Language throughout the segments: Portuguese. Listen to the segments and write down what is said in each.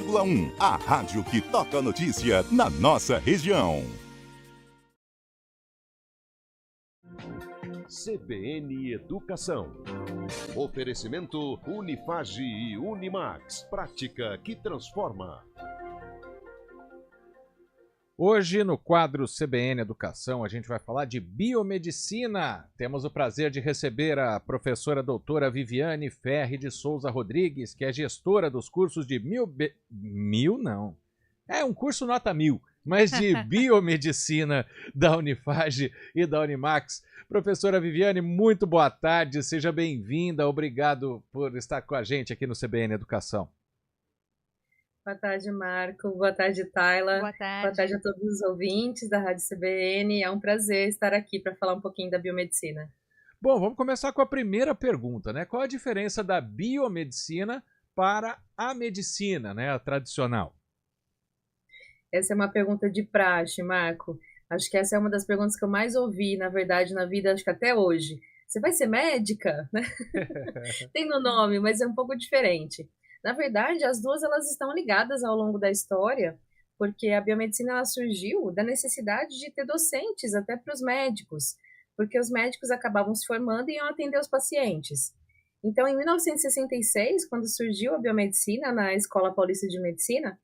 101,1. A rádio que toca a notícia na nossa região. CBN Educação. Oferecimento Unifage e Unimax. Prática que transforma. Hoje, no quadro CBN Educação, a gente vai falar de biomedicina. Temos o prazer de receber a professora doutora Viviane Ferri de Souza Rodrigues, que é gestora dos cursos de um curso nota 1000, mas de biomedicina da Unifage e da Unimax. Professora Viviane, muito boa tarde, seja bem-vinda, obrigado por estar com a gente aqui no CBN Educação. Boa tarde, Marco. Boa tarde, Tayla. Boa tarde. Boa tarde a todos os ouvintes da Rádio CBN. É um prazer estar aqui para falar um pouquinho da biomedicina. Bom, vamos começar com a primeira pergunta, né? Qual a diferença da biomedicina para a medicina, né, a tradicional? Essa é uma pergunta de praxe, Marco. Acho que essa é uma das perguntas que eu mais ouvi, na verdade, na vida, acho que até hoje. Você vai ser médica? Tem no nome, mas é um pouco diferente. Na verdade, as duas elas estão ligadas ao longo da história, porque a biomedicina ela surgiu da necessidade de ter docentes até para os médicos, porque os médicos acabavam se formando e iam atender os pacientes. Então, em 1966, quando surgiu a biomedicina na Escola Paulista de Medicina,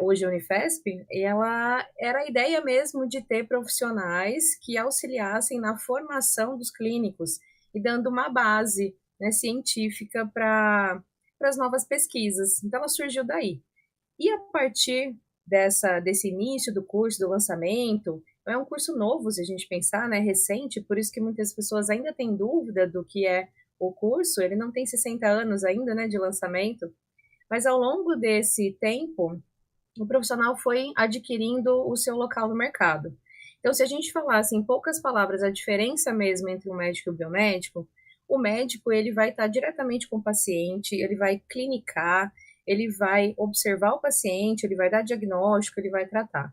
hoje a Unifesp, ela era a ideia mesmo de ter profissionais que auxiliassem na formação dos clínicos e dando uma base, né, científica para as novas pesquisas. Então, ela surgiu daí. E a partir desse início do curso, do lançamento, é um curso novo, se a gente pensar, né, recente, por isso que muitas pessoas ainda têm dúvida do que é o curso, ele não tem 60 anos ainda, né, de lançamento, mas ao longo desse tempo, o profissional foi adquirindo o seu local no mercado. Então, se a gente falasse em poucas palavras a diferença mesmo entre o médico e o biomédico, o médico ele vai estar diretamente com o paciente, ele vai clinicar, ele vai observar o paciente, ele vai dar diagnóstico, ele vai tratar.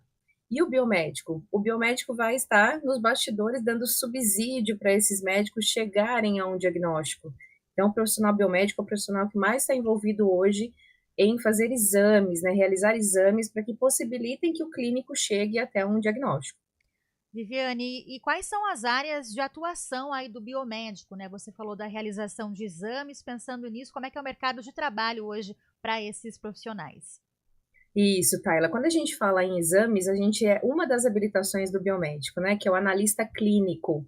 E o biomédico? O biomédico vai estar nos bastidores dando subsídio para esses médicos chegarem a um diagnóstico. Então, o profissional biomédico é o profissional que mais está envolvido hoje em fazer exames, né, realizar exames para que possibilitem que o clínico chegue até um diagnóstico. Viviane, e quais são as áreas de atuação aí do biomédico, né? Você falou da realização de exames, pensando nisso, como é que é o mercado de trabalho hoje para esses profissionais? Isso, Tayla. Quando a gente fala em exames, a gente é uma das habilitações do biomédico, né, que é o analista clínico.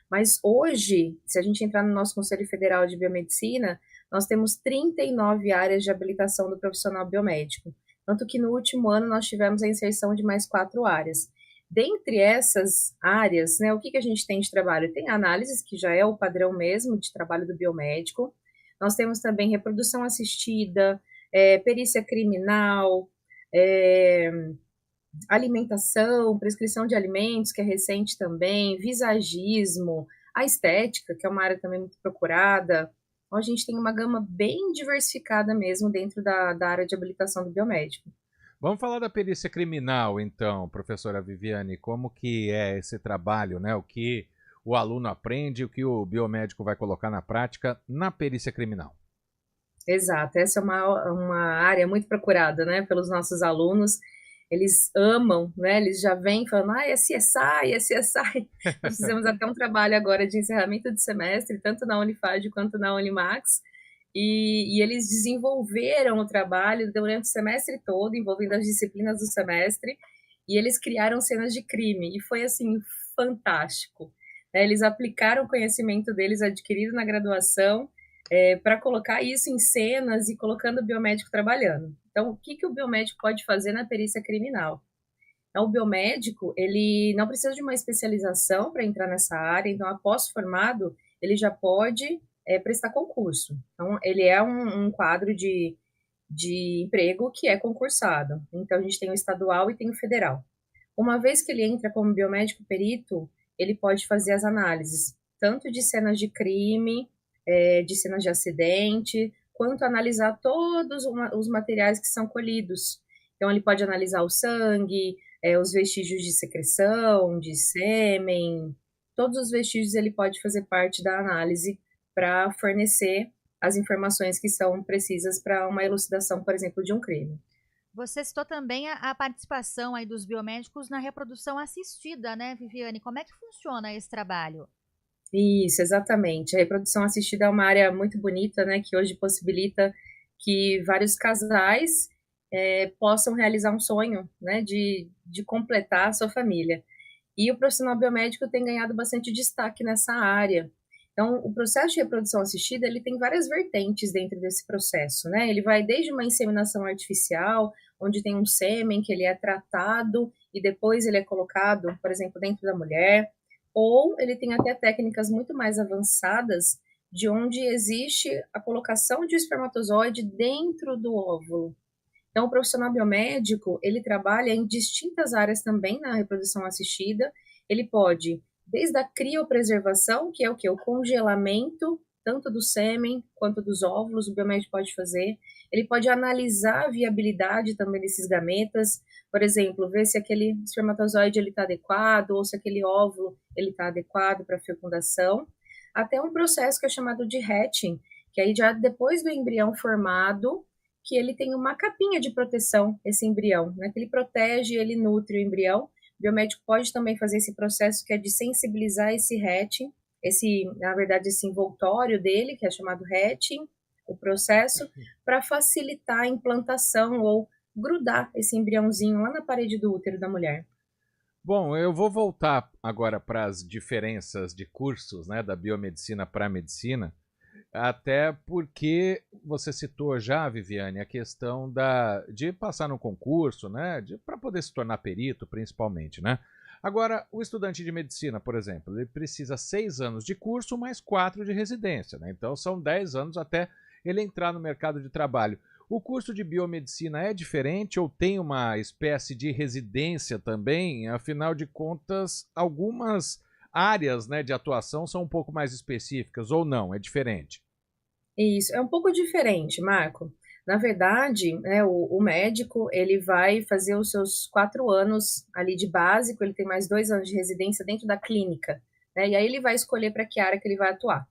Mas hoje, se a gente entrar no nosso Conselho Federal de Biomedicina, nós temos 39 áreas de habilitação do profissional biomédico. Tanto que no último ano nós tivemos a inserção de mais 4 áreas. Dentre essas áreas, né, o que a gente tem de trabalho? Tem análises, que já é o padrão mesmo de trabalho do biomédico. Nós temos também reprodução assistida, perícia criminal, alimentação, prescrição de alimentos, que é recente também, visagismo, a estética, que é uma área também muito procurada. Então, a gente tem uma gama bem diversificada mesmo dentro da área de habilitação do biomédico. Vamos falar da perícia criminal, então, professora Viviane. Como que é esse trabalho, né? O que o aluno aprende, o que o biomédico vai colocar na prática na perícia criminal? Exato, essa é uma área muito procurada, né, pelos nossos alunos. Eles amam, né? Eles já vêm falando, é CSI, é CSI. Nós fizemos até um trabalho agora de encerramento de semestre, tanto na Unifage quanto na Unimax, e eles desenvolveram o trabalho durante o semestre todo, envolvendo as disciplinas do semestre, e eles criaram cenas de crime, e foi, assim, fantástico. Eles aplicaram o conhecimento deles adquirido na graduação para colocar isso em cenas e colocando o biomédico trabalhando. Então, o que o biomédico pode fazer na perícia criminal? Então, o biomédico, ele não precisa de uma especialização para entrar nessa área, então, após formado, ele já pode prestar concurso. Então, ele é um quadro de emprego que é concursado. Então, a gente tem o estadual e tem o federal. Uma vez que ele entra como biomédico perito, ele pode fazer as análises, tanto de cenas de crime, de cenas de acidente, quanto analisar todos os materiais que são colhidos. Então, ele pode analisar o sangue, os vestígios de secreção, de sêmen, todos os vestígios ele pode fazer parte da análise para fornecer as informações que são precisas para uma elucidação, por exemplo, de um crime. Você citou também a participação aí dos biomédicos na reprodução assistida, né, Viviane? Como é que funciona esse trabalho? Isso, exatamente. A reprodução assistida é uma área muito bonita, né, que hoje possibilita que vários casais possam realizar um sonho, né, de completar a sua família. E o profissional biomédico tem ganhado bastante destaque nessa área. Então, o processo de reprodução assistida, ele tem várias vertentes dentro desse processo, né? Ele vai desde uma inseminação artificial, onde tem um sêmen que ele é tratado e depois ele é colocado, por exemplo, dentro da mulher, ou ele tem até técnicas muito mais avançadas, de onde existe a colocação de espermatozoide dentro do óvulo. Então, o profissional biomédico, ele trabalha em distintas áreas também na reprodução assistida. Ele pode, desde a criopreservação, que é o quê? O congelamento, tanto do sêmen quanto dos óvulos, o biomédico pode fazer. Ele pode analisar a viabilidade também desses gametas, por exemplo, ver se aquele espermatozoide está adequado, ou se aquele óvulo está adequado para fecundação. Até um processo que é chamado de hatching, que aí já depois do embrião formado, que ele tem uma capinha de proteção, esse embrião, né? Que ele protege, ele nutre o embrião. O biomédico pode também fazer esse processo que é de sensibilizar esse hatching, na verdade, esse envoltório dele, que é chamado hatching, o processo, para facilitar a implantação ou grudar esse embriãozinho lá na parede do útero da mulher. Bom, eu vou voltar agora para as diferenças de cursos, né, da biomedicina para a medicina, até porque você citou já, Viviane, a questão de passar no concurso, né, para poder se tornar perito, principalmente, né? Agora, o estudante de medicina, por exemplo, ele precisa 6 anos de curso mais 4 de residência, né? Então são 10 anos até ele entrar no mercado de trabalho. O curso de biomedicina é diferente ou tem uma espécie de residência também? Afinal de contas, algumas áreas, né, de atuação são um pouco mais específicas ou não? É diferente? Isso, é um pouco diferente, Marco. Na verdade, né, o médico, ele vai fazer os seus 4 anos ali de básico, ele tem mais 2 anos de residência dentro da clínica, né, e aí ele vai escolher para que área que ele vai atuar.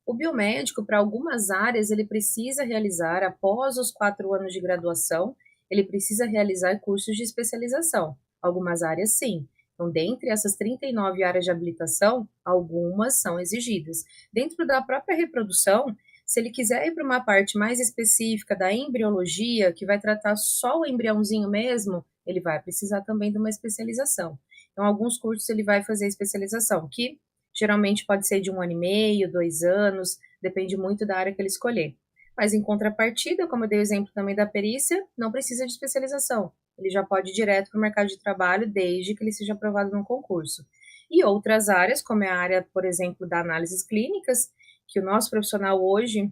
O biomédico, para algumas áreas, ele precisa realizar, após os 4 anos de graduação, ele precisa realizar cursos de especialização. Algumas áreas, sim. Então, dentre essas 39 áreas de habilitação, algumas são exigidas. Dentro da própria reprodução, se ele quiser ir para uma parte mais específica da embriologia, que vai tratar só o embriãozinho mesmo, ele vai precisar também de uma especialização. Então, alguns cursos ele vai fazer especialização, que geralmente pode ser de 1 ano e meio, 2 anos, depende muito da área que ele escolher. Mas em contrapartida, como eu dei o exemplo também da perícia, não precisa de especialização. Ele já pode ir direto para o mercado de trabalho desde que ele seja aprovado num concurso. E outras áreas, como é a área, por exemplo, da análises clínicas, que o nosso profissional hoje,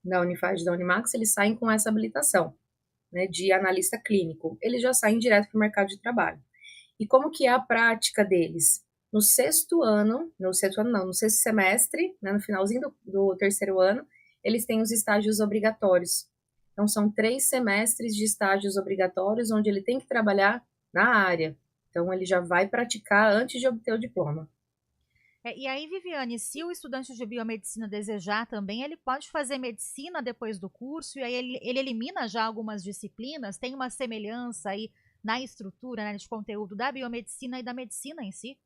da Unifage e da Unimax, eles saem com essa habilitação, né, de analista clínico. Eles já saem direto para o mercado de trabalho. E como que é a prática deles? No sexto semestre, né, no finalzinho do terceiro ano, eles têm os estágios obrigatórios. Então, são 3 semestres de estágios obrigatórios, onde ele tem que trabalhar na área. Então, ele já vai praticar antes de obter o diploma. E aí, Viviane, se o estudante de biomedicina desejar também, ele pode fazer medicina depois do curso, e aí ele elimina já algumas disciplinas, tem uma semelhança aí na estrutura, né, de conteúdo da biomedicina e da medicina em si?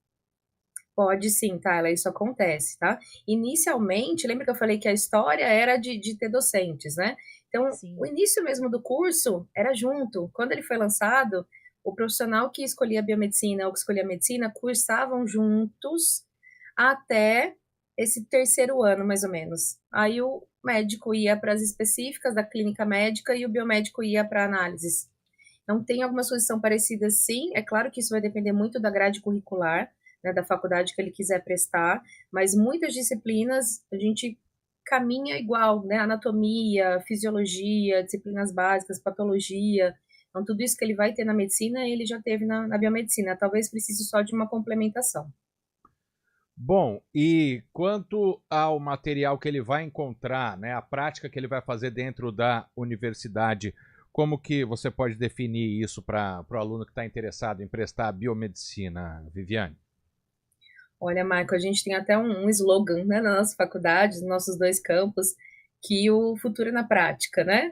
Pode sim, Tayla, isso acontece, tá? Inicialmente, lembra que eu falei que a história era de ter docentes, né? Então, Sim. o início mesmo do curso era junto. Quando ele foi lançado, o profissional que escolhia biomedicina ou que escolhia medicina cursavam juntos até esse terceiro ano, mais ou menos. Aí o médico ia para as específicas da clínica médica e o biomédico ia para análises. Então, tem algumas coisas que são parecidas, sim. É claro que isso vai depender muito da grade curricular, né, da faculdade que ele quiser prestar, mas muitas disciplinas a gente caminha igual, né? Anatomia, fisiologia, disciplinas básicas, patologia. Então, tudo isso que ele vai ter na medicina, ele já teve na biomedicina. Talvez precise só de uma complementação. Bom, e quanto ao material que ele vai encontrar, né, a prática que ele vai fazer dentro da universidade, como que você pode definir isso para o aluno que está interessado em prestar biomedicina, Viviane? Olha, Marco, a gente tem até um slogan, né, na nossa faculdade, nos nossos 2 campos, que o futuro é na prática, né?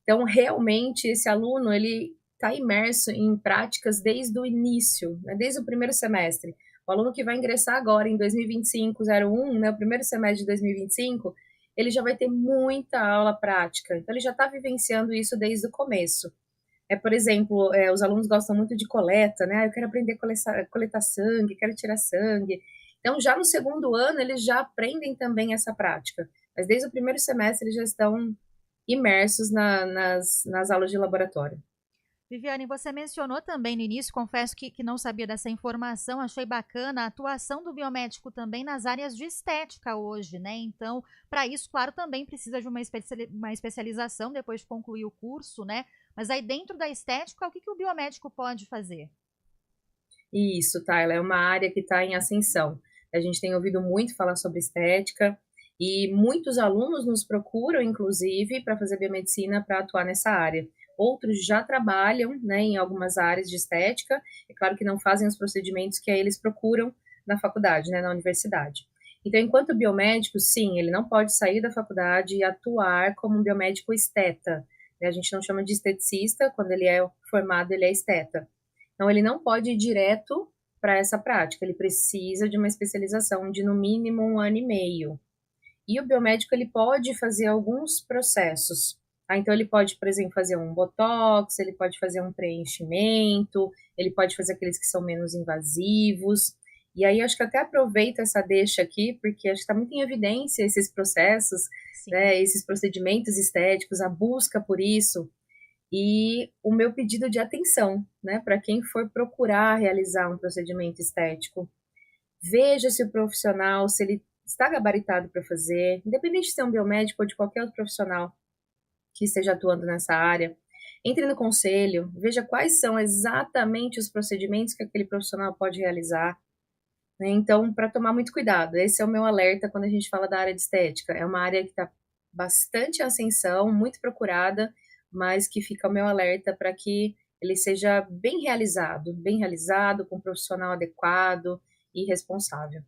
Então, realmente, esse aluno, ele está imerso em práticas desde o início, né, desde o primeiro semestre. O aluno que vai ingressar agora em 2025-01, né, o primeiro semestre de 2025, ele já vai ter muita aula prática. Então, ele já está vivenciando isso desde o começo. Por exemplo, os alunos gostam muito de coleta, né? Eu quero aprender a coletar sangue, quero tirar sangue. Então, já no segundo ano, eles já aprendem também essa prática. Mas desde o primeiro semestre, eles já estão imersos nas aulas de laboratório. Viviane, você mencionou também no início, confesso que não sabia dessa informação, achei bacana a atuação do biomédico também nas áreas de estética hoje, né? Então, para isso, claro, também precisa de uma especialização depois de concluir o curso, né? Mas aí dentro da estética, o que o biomédico pode fazer? Isso, Tayla, é uma área que está em ascensão. A gente tem ouvido muito falar sobre estética e muitos alunos nos procuram, inclusive, para fazer biomedicina para atuar nessa área. Outros já trabalham, né, em algumas áreas de estética, é claro que não fazem os procedimentos que aí eles procuram na faculdade, né, na universidade. Então, enquanto biomédico, sim, ele não pode sair da faculdade e atuar como um biomédico esteta. A gente não chama de esteticista, quando ele é formado, ele é esteta. Então, ele não pode ir direto para essa prática, ele precisa de uma especialização de, no mínimo, 1 ano e meio. E o biomédico, ele pode fazer alguns processos. Então, ele pode, por exemplo, fazer um botox, ele pode fazer um preenchimento, ele pode fazer aqueles que são menos invasivos. E aí, acho que até aproveito essa deixa aqui, porque acho que está muito em evidência esses processos, né, esses procedimentos estéticos, a busca por isso. E o meu pedido de atenção, né, para quem for procurar realizar um procedimento estético. Veja se o profissional, se ele está gabaritado para fazer, independente de ser um biomédico ou de qualquer outro profissional que esteja atuando nessa área. Entre no conselho, veja quais são exatamente os procedimentos que aquele profissional pode realizar. Então, para tomar muito cuidado, esse é o meu alerta quando a gente fala da área de estética. É uma área que está bastante em ascensão, muito procurada, mas que fica o meu alerta para que ele seja bem realizado, com um profissional adequado e responsável.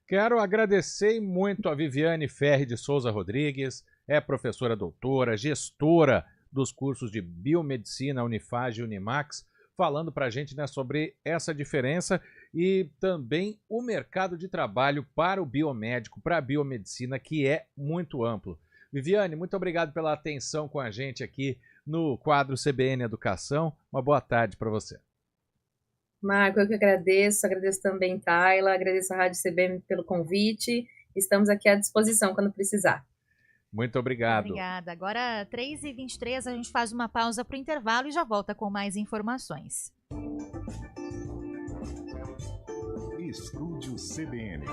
Quero agradecer muito a Viviane Ferri de Souza Rodrigues, é professora doutora, gestora dos cursos de Biomedicina Unifage e Unimax, falando para a gente, né, sobre essa diferença e também o mercado de trabalho para o biomédico, para a biomedicina, que é muito amplo. Viviane, muito obrigado pela atenção com a gente aqui no quadro CBN Educação. Uma boa tarde para você. Marco, eu que agradeço também, Tayla, agradeço a Rádio CBN pelo convite. Estamos aqui à disposição quando precisar. Muito obrigado. Obrigada. Agora, 3h23, a gente faz uma pausa para o intervalo e já volta com mais informações. Estúdio CBN.